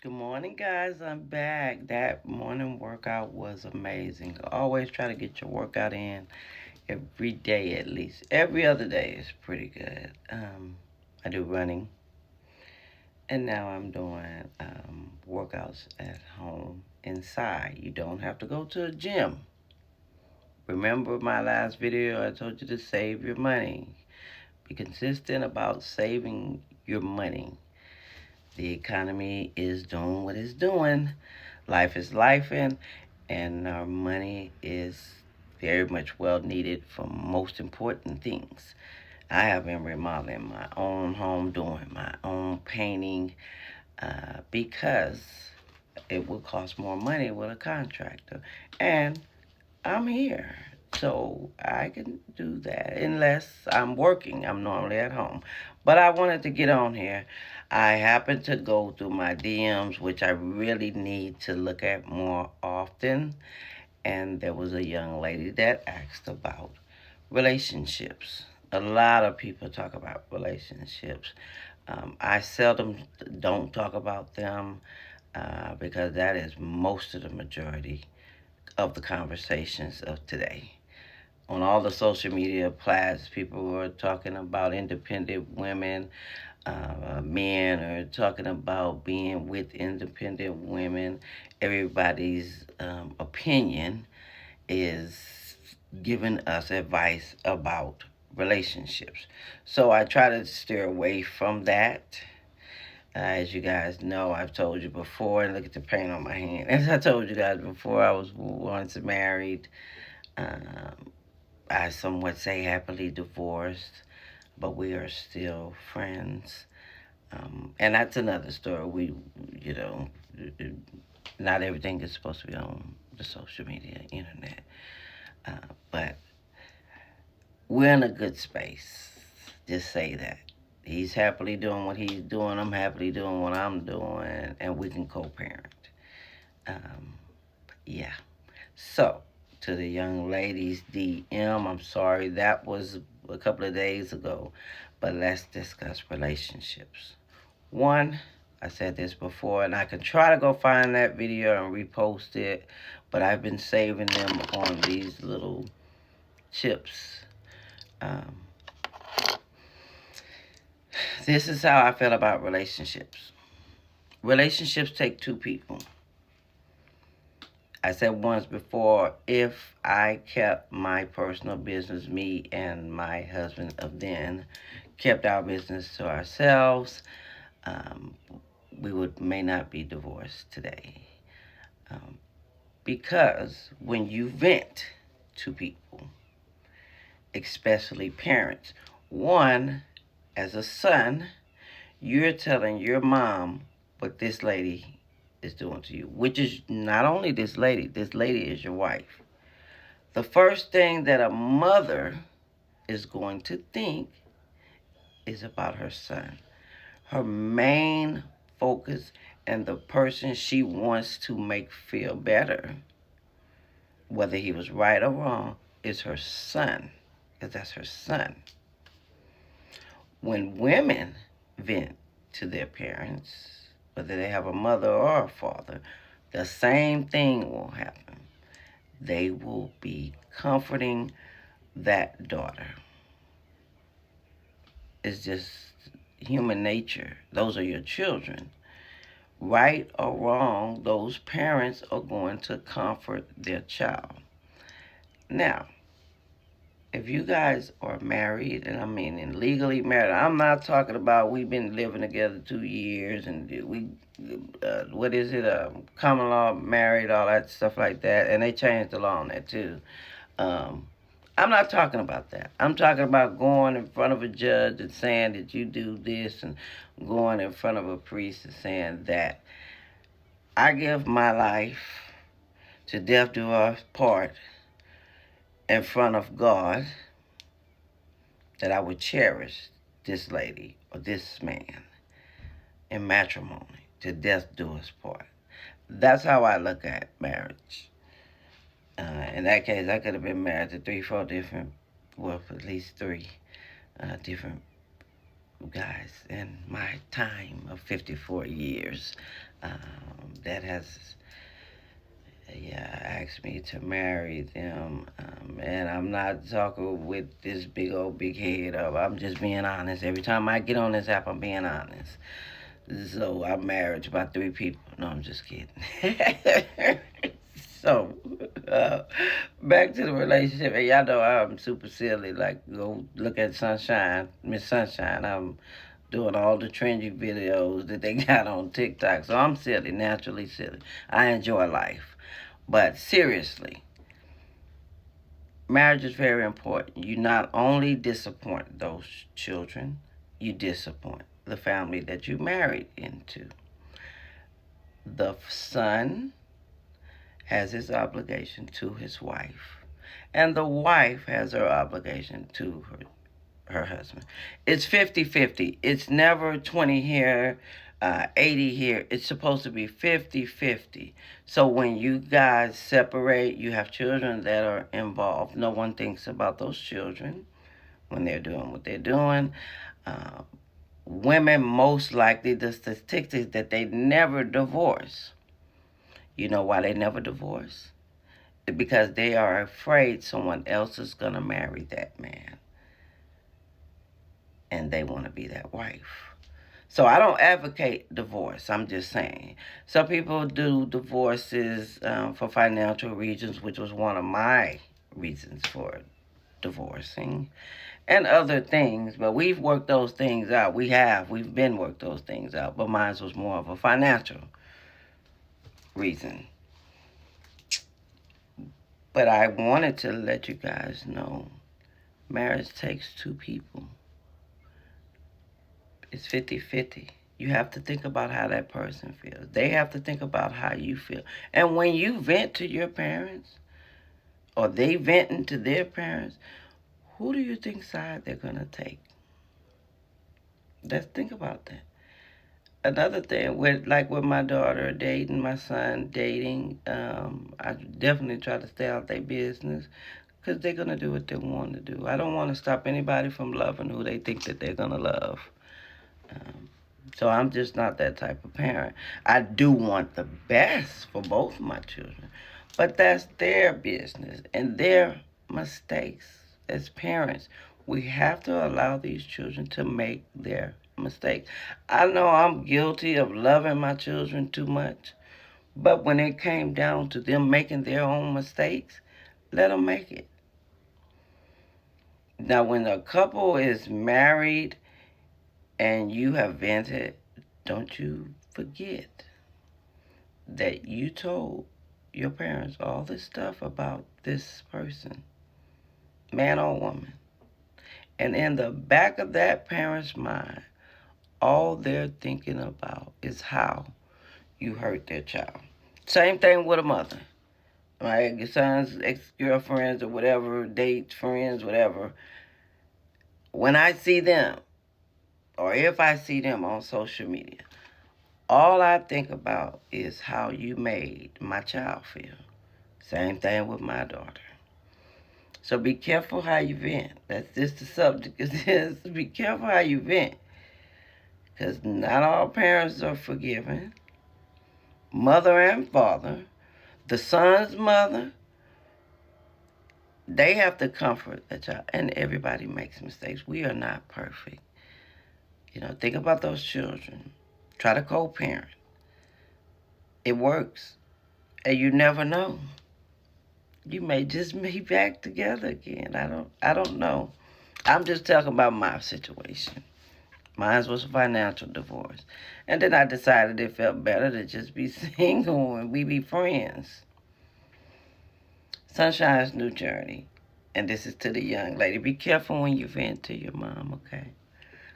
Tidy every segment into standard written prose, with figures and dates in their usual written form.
Good morning, guys. I'm back. That morning workout was amazing. Always try to get your workout in every day at least. Every other day is pretty good. I do running, and now I'm doing workouts at home inside. You don't have to go to a gym. Remember my last video? I told you to save your money. Be consistent about saving your money. The economy is doing what it's doing. Life is lifing, and our money is very much well needed for most important things. I have been remodeling my own home, doing my own painting, because it would cost more money with a contractor. And I'm here. So I can do that unless I'm working. I'm normally at home. But I wanted to get on here. I happened to go through my DMs, which I really need to look at more often. And there was a young lady that asked about relationships. A lot of people talk about relationships. I seldom don't talk about them because that is most of the majority of the conversations of today. On all the social media platforms, people were talking about independent women. Men are talking about being with independent women. Everybody's opinion is giving us advice about relationships. So I try to steer away from that. As you guys know, I've told you before, and look at the paint on my hand. As I told you guys before, I was once married. Um, I somewhat say happily divorced, but we are still friends. And that's another story. You know, not everything is supposed to be on the social media, internet. But we're in a good space. Just say that. He's happily doing what he's doing. I'm happily doing what I'm doing, and we can co-parent. Um, yeah. So, to the young ladies DM, I'm sorry that was a couple of days ago, but let's discuss relationships. One, I said this before, and I can try to go find that video and repost it, but I've been saving them on these little chips. Um, this is how I feel about relationships. Relationships take two people. I said once before, if I kept my personal business, me and my husband of then kept our business to ourselves, um, we would may not be divorced today. Um, because when you vent to people, especially parents, one, as a son, you're telling your mom what this lady is doing to you, which is not only this lady is your wife. The first thing that a mother is going to think is about her son. Her main focus and the person she wants to make feel better, whether he was right or wrong, is her son, because that's her son. When women vent to their parents, whether they have a mother or a father, the same thing will happen. They will be comforting that daughter. It's just human nature. Those are your children. Right or wrong, those parents are going to comfort their child. Now, if you guys are married, and I mean and legally married, I'm not talking about we've been living together 2 years and what is it, common law married, all that stuff like that, and they changed the law on that too. Um, I'm not talking about that. I'm talking about going in front of a judge and saying that you do this, and going in front of a priest and saying that I give my life to death do us part in front of God, that I would cherish this lady or this man in matrimony to death do us part. That's how I look at marriage. In that case, I could have been married to three, four different, well, at least three different guys in my time of 54 years. that has, asked me to marry them. And I'm not talking with this big head up. I'm just being honest. Every time I get on this app, I'm being honest. So I'm married to about 3 people. No, I'm just kidding. So, uh, back to the relationship. And y'all know I'm super silly. Like, go look at Sunshine, Miss Sunshine. I'm doing all the trendy videos that they got on TikTok. So I'm silly, naturally silly. I enjoy life. But seriously, marriage is very important. You not only disappoint those children, you disappoint the family that you married into. The son has his obligation to his wife, and the wife has her obligation to her husband. It's 50-50. It's never 20 here, 80 here. It's supposed to be 50-50. So when you guys separate, you have children that are involved. No one thinks about those children when they're doing what they're doing. Uh, Women, most likely, the statistics that they never divorce. You know why they never divorce? Because they are afraid someone else is going to marry that man. And they want to be that wife. So I don't advocate divorce. I'm just saying. Some people do divorces for financial reasons, which was one of my reasons for divorcing, and other things. But we've worked those things out. We've been worked those things out. But mine was more of a financial reason. But I wanted to let you guys know, marriage takes 2 people. It's 50-50. You have to think about how that person feels. They have to think about how you feel. And when you vent to your parents, or they venting to their parents, who do you think side they're going to take? Let's think about that. Another thing, with my daughter dating, my son dating, I definitely try to stay out their business because they're going to do what they want to do. I don't want to stop anybody from loving who they think that they're going to love. So I'm just not that type of parent. I do want the best for both my children, but that's their business and their mistakes. As parents, we have to allow these children to make their mistakes. I know I'm guilty of loving my children too much, but when it came down to them making their own mistakes, let them make it. Now, when a couple is married and you have vented, don't you forget that you told your parents all this stuff about this person, man or woman. And in the back of that parent's mind, all they're thinking about is how you hurt their child. Same thing with a mother. Right? Your son's ex-girlfriends or whatever, dates, friends, whatever. When I see them, or if I see them on social media, all I think about is how you made my child feel. Same thing with my daughter. So be careful how you vent. That's just the subject. Is be careful how you vent. Because not all parents are forgiving. Mother and father, the son's mother, they have to comfort the child. And everybody makes mistakes. We are not perfect. Think about those children. Try to co-parent. It works. And you never know. You may just be back together again. I don't know. I'm just talking about my situation. Mine was a financial divorce. And then I decided it felt better to just be single and we be friends. Sunshine's new journey. And this is to the young lady. Be careful when you vent to your mom, okay?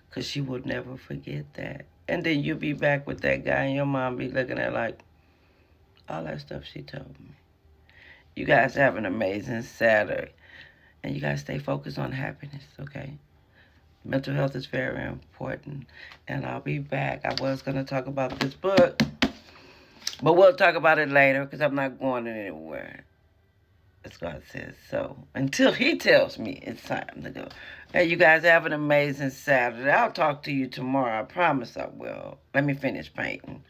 Because she will never forget that. And then you'll be back with that guy and your mom be looking at like, all that stuff she told me. You guys have an amazing Saturday. And you guys stay focused on happiness, okay? Mental health is very important. And I'll be back. I was going to talk about this book. But we'll talk about it later because I'm not going anywhere. As God says so. Until he tells me it's time to go. Hey, you guys have an amazing Saturday. I'll talk to you tomorrow. I promise I will. Let me finish painting.